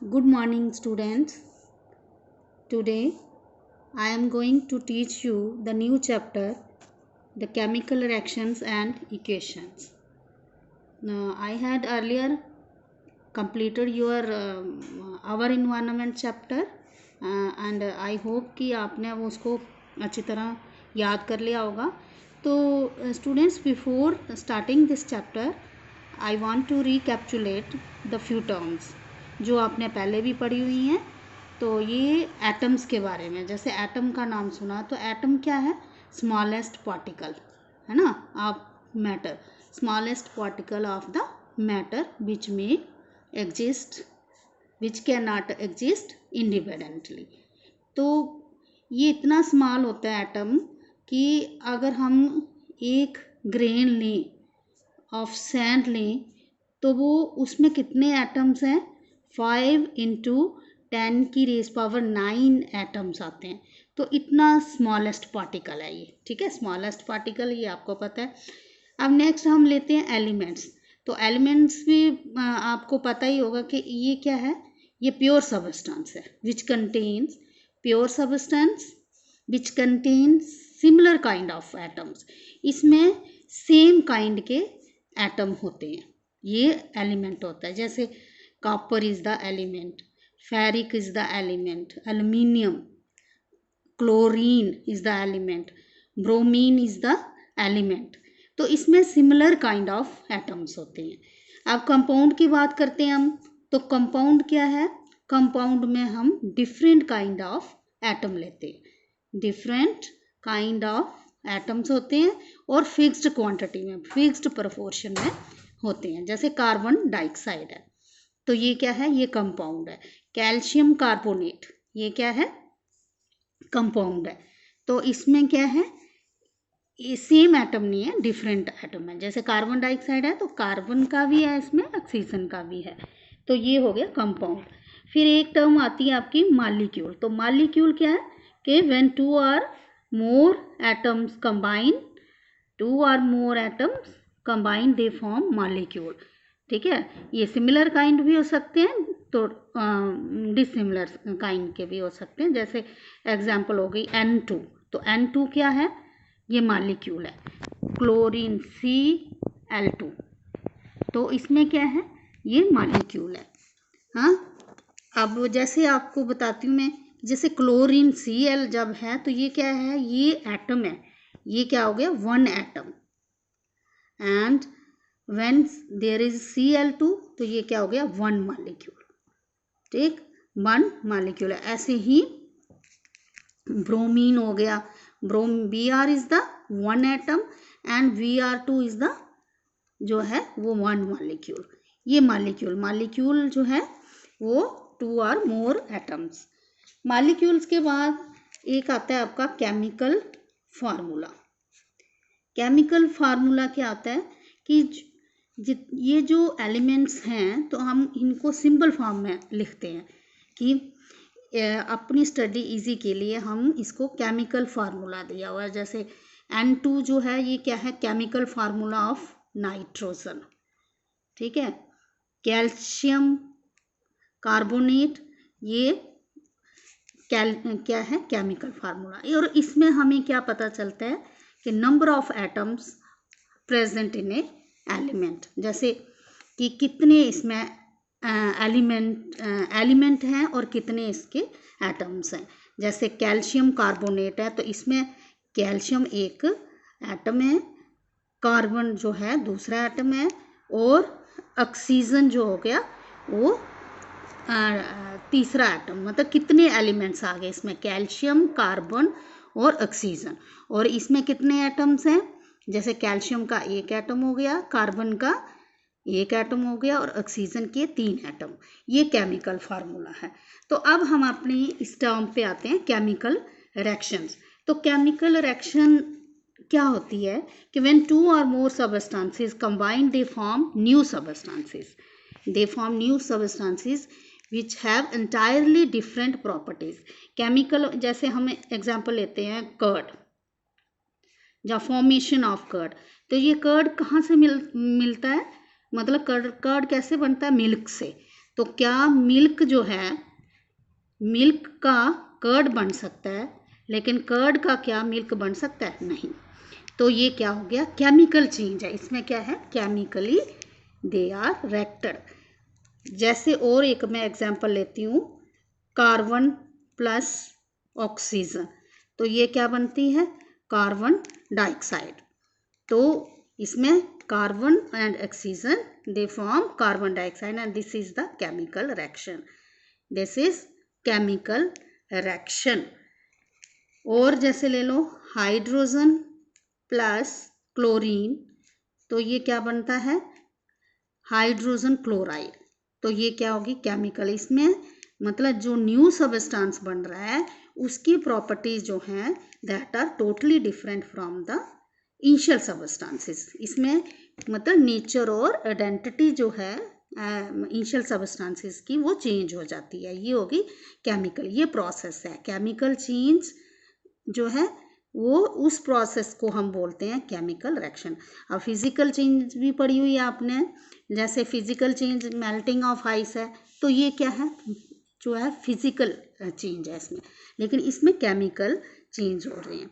Good morning, students. Today I am going to teach you the new chapter, the chemical reactions and equations. Now, I had earlier completed your our environment chapter and I hope कि आपने वो उसको अच्छी तरह याद कर लिया होगा. तो students, before starting this chapter, I want to recapitulate the few terms जो आपने पहले भी पढ़ी हुई हैं. तो ये एटम्स के बारे में, जैसे एटम का नाम सुना तो एटम क्या है? स्मॉलेस्ट पार्टिकल, है ना, of matter, smallest particle of the matter which में exist, which can not exist independently. तो ये इतना स्मॉल होता है एटम कि अगर हम एक ग्रेन लें ऑफ सैंड लें तो वो उसमें कितने एटम्स हैं? 5 × 10⁻⁹ एटम्स आते हैं. तो इतना स्मॉलेस्ट पार्टिकल है ये. ठीक है, स्मॉलेस्ट पार्टिकल ये आपको पता है. अब नेक्स्ट हम लेते हैं एलिमेंट्स. तो एलिमेंट्स भी आपको पता ही होगा कि ये क्या है? ये प्योर सबस्टेंस है which contains pure substance which contains similar kind of atoms. इसमें सेम काइंड के एटम होते हैं. ये एलिमेंट होता है. जैसे copper is the element, ferric is the element, aluminium, chlorine is the element, bromine is the element. तो इसमें सिमिलर काइंड ऑफ एटम्स होते हैं. अब कंपाउंड की बात करते हैं हम. तो कंपाउंड क्या है? कंपाउंड में हम डिफरेंट काइंड ऑफ एटम लेते हैं. डिफरेंट काइंड ऑफ एटम्स होते हैं और फिक्स्ड क्वांटिटी में, फिक्स्ड प्रोपोर्शन में होते हैं. जैसे कार्बन डाइऑक्साइड है तो ये क्या है? ये कंपाउंड है. कैल्शियम कार्बोनेट, ये क्या है? कंपाउंड है. तो इसमें क्या है? ये सेम एटम नहीं है, डिफरेंट एटम है. जैसे कार्बन डाइऑक्साइड है तो कार्बन का भी है इसमें, ऑक्सीजन का भी है. तो ये हो गया कंपाउंड. फिर एक टर्म आती है आपकी मॉलिक्यूल. तो मॉलिक्यूल क्या है? कि when 2 or more atoms combine they form molecule. ठीक है, ये सिमिलर काइंड भी हो सकते हैं तो डिसिमिलर काइंड के भी हो सकते हैं. जैसे एग्जांपल हो गई N2. तो N2 क्या है? ये मॉलिक्यूल है. क्लोरीन Cl2, तो इसमें क्या है? ये मॉलिक्यूल है. हाँ, अब जैसे आपको बताती हूँ मैं, जैसे क्लोरीन Cl जब है तो ये क्या है? ये एटम है. ये क्या हो गया? 1 atom. And when there is Cl2 तो ये क्या हो गया? 1 मॉलिक्यूल. ठीक, 1 मॉलिक्यूल है. ऐसे ही ब्रोमीन हो गया. Br is the 1 atom and Br2 is the जो है वो 1 मॉलिक्यूल. ये मॉलिक्यूल जो है वो 2 or more एटम्स. मॉलिक्यूल्स के बाद एक आता है आपका केमिकल फार्मूला. केमिकल फार्मूला क्या आता है कि ये जो एलिमेंट्स हैं तो हम इनको सिंपल फॉर्म में लिखते हैं कि अपनी स्टडी इजी के लिए हम इसको केमिकल फार्मूला दिया हुआ है. जैसे N2 जो है ये क्या है? Chemical formula of nitrogen. ठीक है, कैल्शियम कार्बोनेट ये क्या है? Chemical formula. और इसमें हमें क्या पता चलता है कि number of atoms present in A element. जैसे कि कितने इसमें एलिमेंट हैं और कितने इसके एटम्स हैं. जैसे कैल्शियम कार्बोनेट है तो इसमें कैल्शियम एक एटम है, कार्बन जो है दूसरा एटम है, और ऑक्सीजन जो हो गया वो तीसरा एटम. मतलब कितने एलिमेंट्स आ गए इसमें? कैल्शियम, कार्बन और ऑक्सीजन. और इसमें कितने एटम्स हैं? जैसे कैल्शियम का 1 एटम हो गया, कार्बन का 1 एटम हो गया और ऑक्सीजन के 3 एटम. ये केमिकल फार्मूला है. तो अब हम अपनी इस टर्म पे आते हैं, केमिकल रिएक्शंस. तो केमिकल रिएक्शन क्या होती है कि when 2 or more substances combine they form new substances which have entirely different properties. Chemical, जैसे हम एग्जांपल लेते हैं कर्ड, या फॉर्मेशन ऑफ कर्ड. तो ये कर्ड कहाँ से मिलता है? मतलब कर्ड कैसे बनता है? मिल्क से. तो क्या मिल्क जो है, मिल्क का कर्ड बन सकता है, लेकिन कर्ड का क्या मिल्क बन सकता है? नहीं। तो ये क्या हो गया? केमिकल चेंज है। इसमें क्या है? Chemically they are reacted. जैसे और एक मैं एग्जांपल लेती हूँ, कार्बन प्लस ऑक्सीजन, तो ये क्या बनती है? Carbon dioxide. तो इसमें carbon and oxygen they form carbon dioxide and this is the chemical reaction. This is chemical reaction. और जैसे ले लो हाइड्रोजन प्लस क्लोरीन, तो ये क्या बनता है? Hydrogen chloride. तो ये क्या होगी? केमिकल। इसमें मतलब जो न्यू सबस्टेंस बन रहा है उसकी प्रॉपर्टीज जो हैं that are totally different from the initial substances. इसमें मतलब नेचर और आइडेंटिटी जो है इनिशियल सबस्टेंसेस की वो चेंज हो जाती है। ये होगी केमिकल। ये प्रोसेस है केमिकल चेंज जो है, वो उस प्रोसेस को हम बोलते हैं केमिकल रिएक्शन। अब फिजिकल चेंज भी पढ़ी हुई है आपने, जैसे physical change melting of ice है, तो ये क्या है? जो है फिजिकल चेंज है इसमें, लेकिन इसमें केमिकल चेंज हो रहे हैं।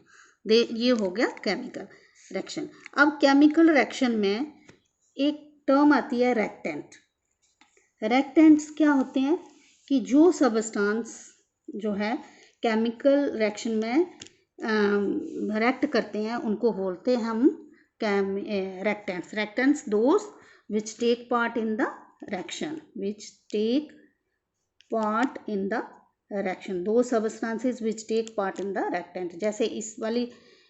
ये हो गया केमिकल रिएक्शन। अब केमिकल रिएक्शन में एक टर्म आती है रिएक्टेंट। रिएक्टेंट्स क्या होते हैं? कि जो सबस्टेंस जो है केमिकल रिएक्शन में रिएक्ट करते हैं उनको बोलते हैं हम reactants. Reactants those which take part in the reaction, which take part in the reaction, those substances which take part in the reactant. जैसे इस वाली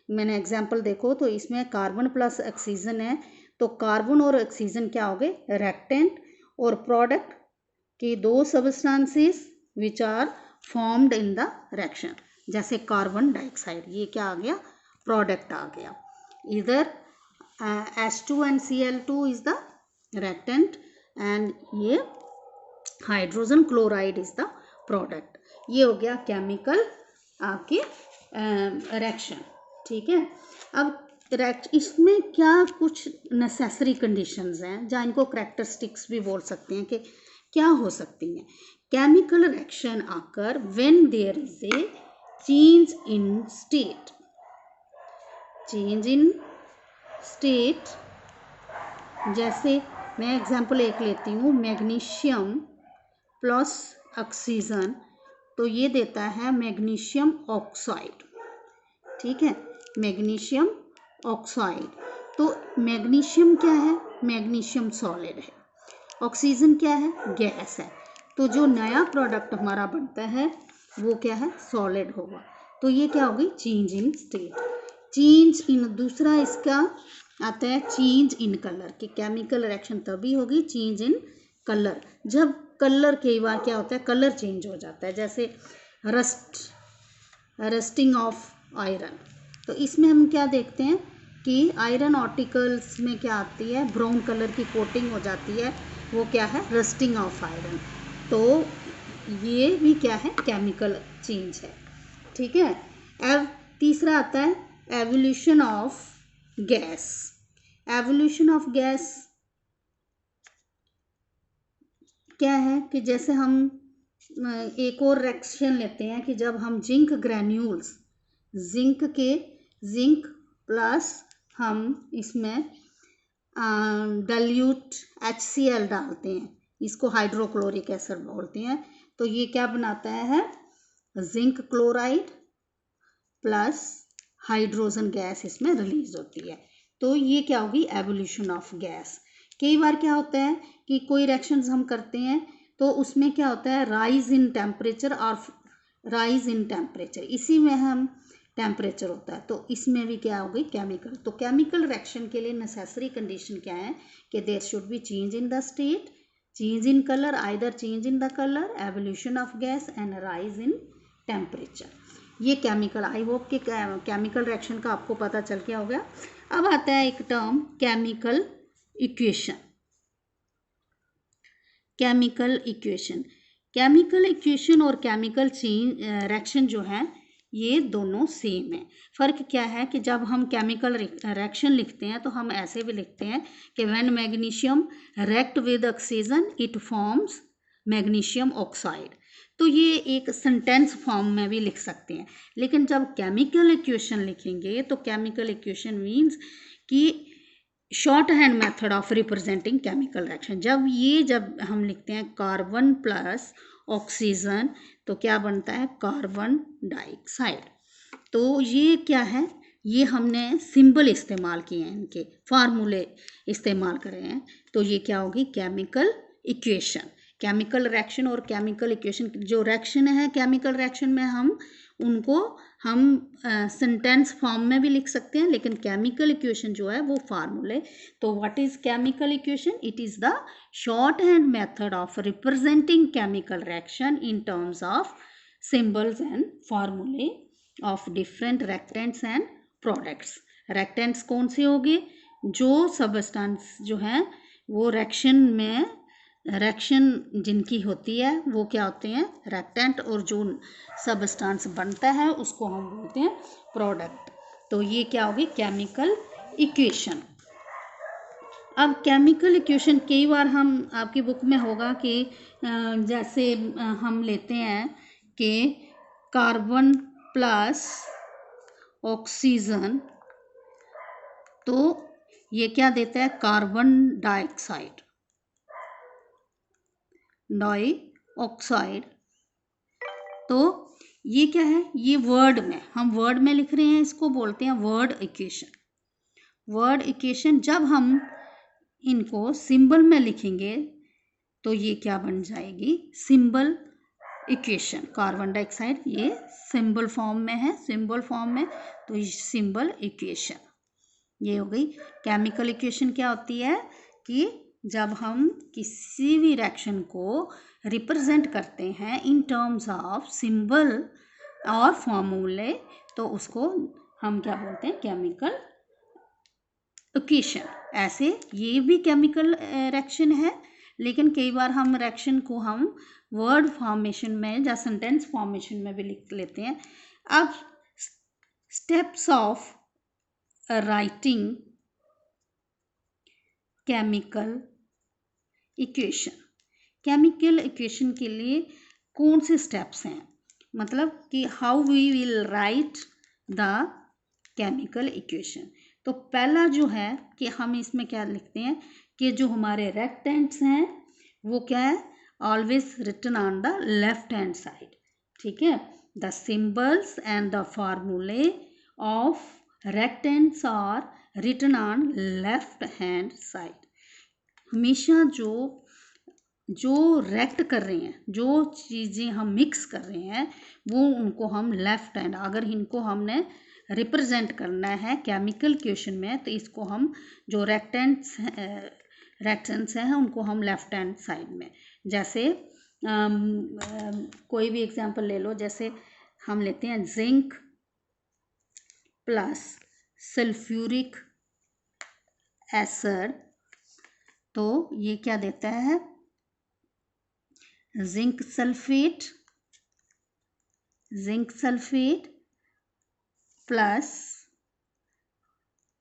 मैंने एग्जांपल देखो तो इसमें कार्बन प्लस ऑक्सीजन है, तो कार्बन और ऑक्सीजन क्या हो गए? रिएक्टेंट। और प्रोडक्ट की दो substances which are formed in the reaction, जैसे कार्बन डाइऑक्साइड, ये क्या आ गया? प्रोडक्ट आ गया। इधर H2 and Cl2 is the reactant and ये hydrogen chloride is the product. ये हो गया केमिकल आपके रिएक्शन। ठीक है। अब इसमें क्या कुछ नेसेसरी कंडीशंस हैं, जहाँ इनको करैक्टरिस्टिक्स भी बोल सकते हैं कि क्या हो सकती हैं। केमिकल रिएक्शन आकर when there is a change in state. Change in state, जैसे मैं एग्जांपल एक लेती हूँ, मैग्नीशियम प्लस ऑक्सीजन, तो ये देता है मैग्नीशियम ऑक्साइड। ठीक है, मैग्नीशियम ऑक्साइड। तो मैग्नीशियम क्या है? मैग्नीशियम सॉलिड है। ऑक्सीजन क्या है? गैस है। तो जो नया प्रोडक्ट हमारा बनता है वो क्या है? सॉलिड होगा। तो ये क्या होगी? Change in state. चेंज इन, दूसरा इसका आता है चेंज इन कलर, कि केमिकल रिएक्शन तभी होगी चेंज इन कलर, जब कलर कई बार क्या होता है? कलर चेंज हो जाता है। जैसे रस्टिंग ऑफ आयरन, तो इसमें हम क्या देखते हैं कि आयरन आर्टिकल्स में क्या आती है? ब्राउन कलर की कोटिंग हो जाती है, वो क्या है? Rusting of iron. तो ये भी क्या है? केमिकल चेंज है। ठीक है। अब तीसरा आता है evolution of gas. Evolution of gas क्या है? कि जैसे हम एक और रिएक्शन लेते हैं कि जब हम जिंक ग्रैन्यूल्स, जिंक प्लस हम इसमें डाइल्यूट HCl डालते हैं, इसको हाइड्रोक्लोरिक एसिड बोलते हैं। तो ये क्या बनाता है? Zinc chloride plus hydrogen gas इसमें रिलीज होती है। तो ये क्या होगी? Evolution of gas. कई बार क्या होता है कि कोई रिएक्शंस हम करते हैं तो उसमें क्या होता है? राइज इन टेम्परेचर और राइज इन टेम्परेचर, इसी में हम टेम्परेचर होता है, तो इसमें भी क्या हो गई? केमिकल। तो केमिकल रिएक्शन के लिए नेसेसरी कंडीशन क्या है? कि there should be change in the state, change in colour, either change in the colour, evolution of gas and rise in temperature. ये केमिकल, आई होप कि केमिकल रिएक्शन का आपको पता चल गया होगा। अब आता है एक term chemical equation. Chemical equation, chemical equation और केमिकल चेंज रिएक्शन जो है ये दोनों सेम है। फ़र्क क्या है कि जब हम केमिकल रिएक्शन लिखते हैं तो हम ऐसे भी लिखते हैं कि when magnesium react with oxygen it forms magnesium oxide. तो ये एक सेंटेंस फॉर्म में भी लिख सकते हैं, लेकिन जब केमिकल इक्वेशन लिखेंगे तो केमिकल इक्वेशन मीन्स कि short hand method of representing chemical reaction. जब हम लिखते हैं कार्बन प्लस ऑक्सीजन तो क्या बनता है, कार्बन डाइऑक्साइड। तो ये क्या है, ये हमने सिंबल इस्तेमाल किए हैं, इनके फार्मूले इस्तेमाल करे हैं। तो ये क्या होगी, केमिकल इक्वेशन। केमिकल रिएक्शन और केमिकल इक्वेशन, जो रिएक्शन है केमिकल रिएक्शन में हम सेंटेंस फॉर्म में भी लिख सकते हैं, लेकिन केमिकल इक्वेशन जो है वो फार्मूले। तो what is chemical equation, it is the shorthand method of representing chemical reaction in terms of symbols and formulae of different reactants and products. Reactants कौन से होंगे, जो सबस्टेंस जो है वो रिएक्शन जिनकी होती है वो क्या होते हैं, रिएक्टेंट, और जो सबस्टेंस बनता है उसको हम बोलते हैं प्रोडक्ट। तो ये क्या होगी, केमिकल इक्वेशन। अब केमिकल इक्वेशन कई बार हम आपकी बुक में होगा कि जैसे हम लेते हैं कि कार्बन प्लस ऑक्सीजन, तो ये क्या देता है, कार्बन डाइऑक्साइड। तो ये क्या है, ये हम वर्ड में लिख रहे हैं, इसको बोलते हैं वर्ड इक्वेशन। वर्ड इक्वेशन जब हम इनको सिंबल में लिखेंगे तो ये क्या बन जाएगी, सिंबल इक्वेशन। कार्बन डाइऑक्साइड ये सिंबल फॉर्म में है, तो ये सिंबल इक्वेशन ये हो गई। केमिकल इक्वेशन क्या होती है कि जब हम किसी भी रिएक्शन को रिप्रेजेंट करते हैं इन टर्म्स ऑफ सिंबल और फॉर्मूले, तो उसको हम क्या बोलते हैं, केमिकल इक्वेशन। ऐसे ये भी केमिकल रिएक्शन है, लेकिन कई बार हम रिएक्शन को हम वर्ड फॉर्मेशन में या सेंटेंस फॉर्मेशन में भी लिख लेते हैं। अब steps of writing chemical equation. Chemical equation के लिए कौन से स्टेप्स हैं, मतलब कि how we will write the chemical equation. तो पहला जो है कि हम इसमें क्या लिखते हैं कि जो हमारे रिएक्टेंट्स हैं वो क्या है, always written on the left hand side. ठीक है, the symbols and the formulae of reactants are written on left hand side. हमेशा जो रिएक्ट कर रहे हैं, जो चीज़ें हम मिक्स कर रहे हैं, वो उनको हम लेफ्ट हैंड, अगर इनको हमने रिप्रेजेंट करना है केमिकल इक्वेशन में, तो इसको हम जो रिएक्टेंट्स हैं उनको हम लेफ्ट हैंड साइड में। जैसे कोई भी एग्जांपल ले लो, जैसे हम लेते हैं जिंक प्लस सल्फ्यूरिक एसिड, तो ये क्या देता है, zinc sulphate plus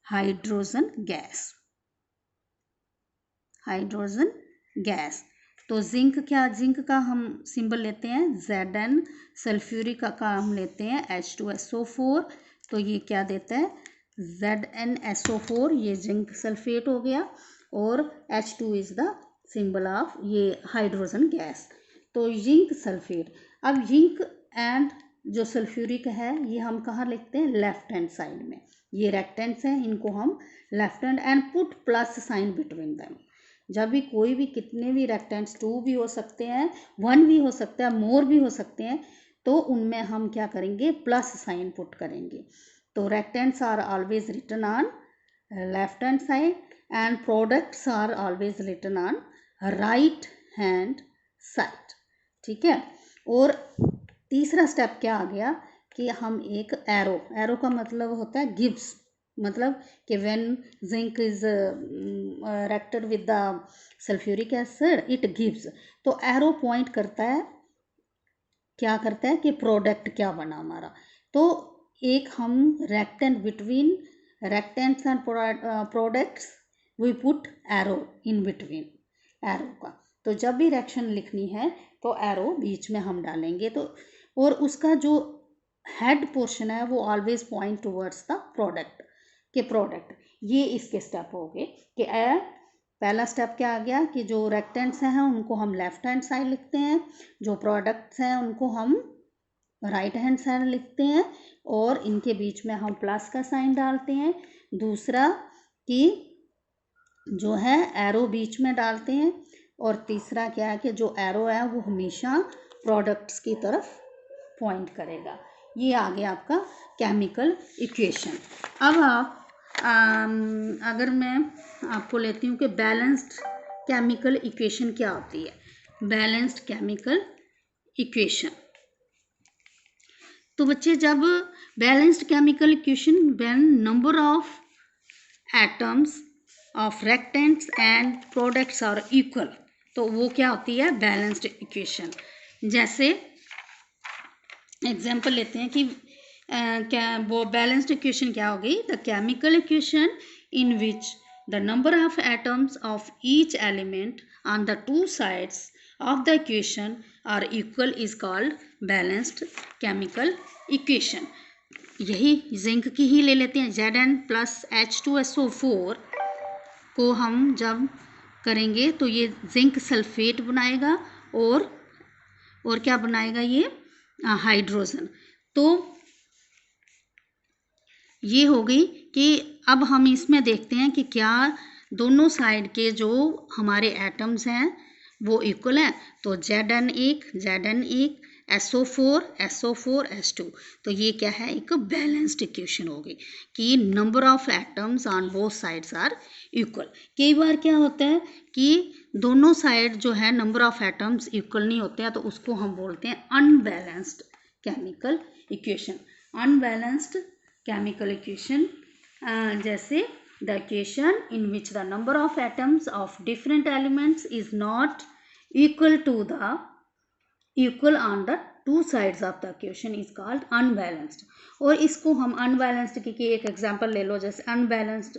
hydrogen gas. तो जिंक का हम सिंबल लेते हैं Zn, सल्फ्यूरिक का हम लेते हैं H2SO4, तो ये क्या देता है, ZnSO4, ये जिंक सल्फेट हो गया, और H2 is the symbol of ये हाइड्रोजन गैस। तो जिंक सल्फेट। अब जिंक एंड जो सल्फ्यूरिक है ये हम कहाँ लिखते हैं, लेफ्ट हैंड साइड में। ये रिएक्टेंट्स हैं, इनको हम left hand and put plus sign between them. जब भी कोई भी कितने भी रिएक्टेंट्स 2 भी हो सकते हैं, 1 भी हो सकता है, मोर भी हो सकते हैं, तो उनमें हम क्या करेंगे, प्लस साइन पुट करेंगे। तो reactants are always written on left hand side and products are always written on right hand side. ठीक है, और तीसरा स्टेप क्या आ गया कि हम एक एरो का मतलब होता है गिव्स, मतलब कि when zinc is reacted with the sulphuric acid it gives. तो एरो पॉइंट करता है, क्या करता है कि प्रोडक्ट क्या बना हमारा। तो एक हम reactant between reactants and products we put arrow in between arrow का। तो जब भी रिएक्शन लिखनी है तो एरो बीच में हम डालेंगे। तो और उसका जो हेड पोर्शन है वो always point towards the product के प्रोडक्ट। ये इसके स्टेप हो गए कि पहला स्टेप क्या आ गया कि जो रेक्टेंट्स हैं उनको हम लेफ्ट हैंड साइड लिखते हैं, जो प्रोडक्ट्स हैं उनको हम राइट हैंड साइड लिखते हैं और इनके बीच में हम प्लस का साइन डालते हैं। दूसरा कि जो है एरो बीच में डालते हैं और तीसरा क्या है कि जो एरो है वो हमेशा प्रोडक्ट्स की तरफ पॉइंट करेगा। ये आ गया आपका केमिकल इक्वेशन। अब आप अगर मैं आपको लेती हूँ कि बैलेंस्ड केमिकल इक्वेशन क्या होती है। बैलेंस्ड केमिकल इक्वेशन, तो बच्चे जब balanced chemical equation when number of atoms of reactants and products are equal, तो वो क्या होती है बैलेंस्ड इक्वेशन। जैसे एग्जांपल लेते हैं कि क्या वो बैलेंस्ड इक्वेशन क्या हो गई, the chemical equation in which the number of atoms of each element on the two sides of the equation are equal is called balanced chemical equation. यही जिंक की ही ले लेते हैं। Zn प्लस H2SO4 को हम जब करेंगे तो ये जिंक सल्फेट बनाएगा और क्या बनाएगा ये हाइड्रोजन। तो ये हो गई कि अब हम इसमें देखते हैं कि क्या दोनों साइड के जो हमारे एटम्स हैं वो इक्वल हैं। तो Zn एक SO4 H2, तो ये क्या है एक बैलेंस्ड इक्वेशन हो गई कि number of atoms on both sides are equal. कई बार क्या होता है कि दोनों साइड जो है नंबर ऑफ एटम्स इक्वल नहीं होते हैं, तो उसको हम बोलते हैं unbalanced chemical equation. Unbalanced chemical equation जैसे the equation in which the number of atoms of different elements is not equal on the two sides of the equation is called unbalanced. और इसको हम अनबैलेंस्ड की एक example ले लो, जैसे unbalanced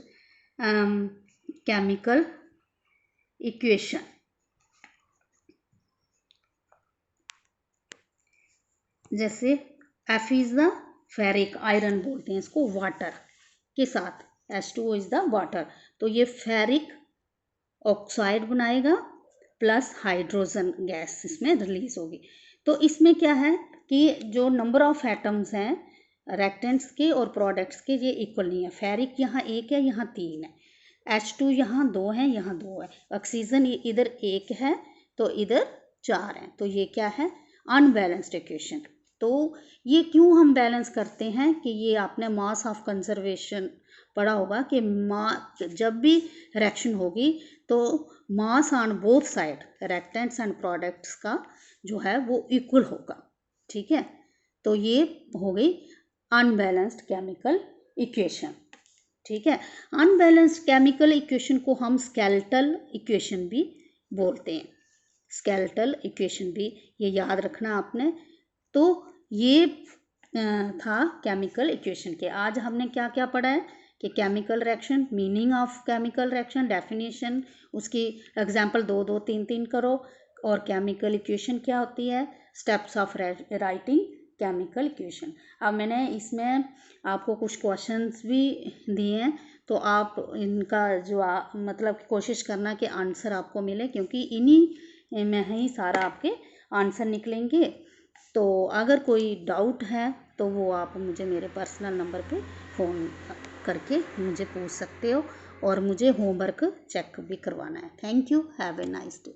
chemical equation, जैसे F is the ferric iron बोलते हैं इसको, वाटर के साथ H2O इज द वाटर, तो ये फेरिक ऑक्साइड बनाएगा प्लस हाइड्रोजन गैस इसमें रिलीज होगी। तो इसमें क्या है कि जो नंबर ऑफ एटम्स हैं रेक्टेंट्स के और प्रोडक्ट्स के ये इक्वल नहीं है। फेरिक यहाँ 1 है, यहाँ 3 है, H2 यहाँ 2 है, यहाँ 2 है, ऑक्सीजन इधर 1 है तो इधर 4 है, तो ये क्या है अनबैलेंस्ड इक्वेशन। तो ये क्यों हम बैलेंस करते हैं कि ये आपने मास ऑफ कंजर्वेशन पढ़ा होगा कि जब भी रिएक्शन होगी तो mass on both side reactants and products का जो है वो इक्वल होगा। ठीक है, तो ये हो गई अनबैलेंस्ड केमिकल इक्वेशन। ठीक है, अनबैलेंस्ड केमिकल इक्वेशन को हम स्केलेटल इक्वेशन भी बोलते हैं। स्केलेटल इक्वेशन भी ये याद रखना आपने। तो ये था केमिकल इक्वेशन के। आज हमने क्या क्या पढ़ा है कि chemical reaction, meaning of chemical reaction, definition, उसकी एग्जांपल 2-2 3-3 करो, और केमिकल इक्वेशन क्या होती है, steps of writing chemical equation. अब मैंने इसमें आपको कुछ क्वेश्चंस भी दिए हैं, तो आप इनका जो मतलब कोशिश करना कि आंसर आपको मिले, क्योंकि इन्हीं में ही सारा आपके आंसर निकलेंगे। तो अगर कोई डाउट है तो वो आप मुझे मेरे पर्सनल नंबर पे फ़ोन करके मुझे पूछ सकते हो, और मुझे होमवर्क चेक भी करवाना है। Thank you, have a nice day.